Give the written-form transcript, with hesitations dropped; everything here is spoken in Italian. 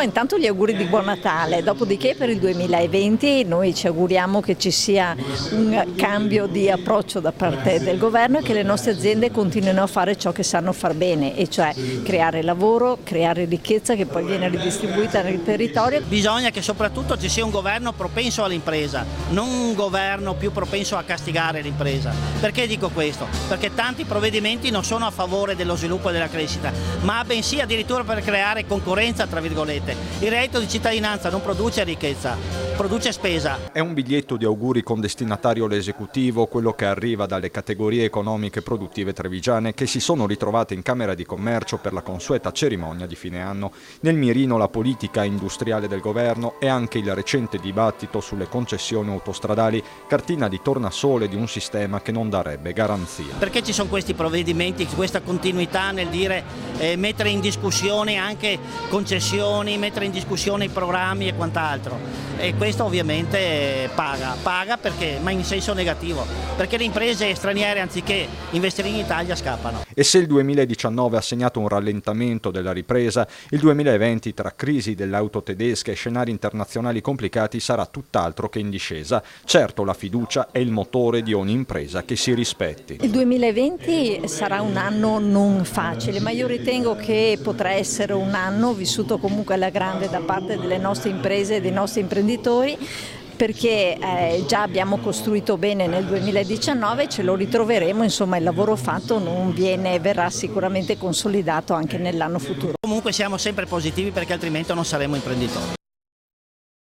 Intanto gli auguri di buon Natale, dopodiché per il 2020 noi ci auguriamo che ci sia un cambio di approccio da parte del governo e che le nostre aziende continuino a fare ciò che sanno far bene, e cioè creare lavoro, creare ricchezza che poi viene ridistribuita nel territorio. Bisogna che soprattutto ci sia un governo propenso all'impresa, non un governo più propenso a castigare l'impresa. Perché dico questo? Perché tanti provvedimenti non sono a favore dello sviluppo e della crescita, ma bensì addirittura per creare concorrenza, tra virgolette. Il reddito di cittadinanza non produce ricchezza, produce spesa. È un biglietto di auguri con destinatario l'esecutivo, quello che arriva dalle categorie economiche e produttive trevigiane che si sono ritrovate in Camera di Commercio per la consueta cerimonia di fine anno. Nel mirino la politica industriale del governo e anche il recente dibattito sulle concessioni autostradali, cartina di tornasole di un sistema che non darebbe garanzia. Perché ci sono questi provvedimenti, questa continuità nel dire mettere in discussione anche concessioni, mettere in discussione i programmi e quant'altro, e questo ovviamente paga perché, ma in senso negativo, perché le imprese straniere anziché investire in Italia scappano. E se il 2019 ha segnato un rallentamento della ripresa, il 2020 tra crisi dell'auto tedesca e scenari internazionali complicati sarà tutt'altro che in discesa. Certo, la fiducia è il motore di ogni impresa che si rispetti. Il 2020 sarà un anno non facile, ma io ritengo che potrà essere un anno vissuto comunque alla grande da parte delle nostre imprese e dei nostri imprenditori, perché già abbiamo costruito bene nel 2019, ce lo ritroveremo, insomma il lavoro fatto verrà sicuramente consolidato anche nell'anno futuro. Comunque siamo sempre positivi perché altrimenti non saremo imprenditori.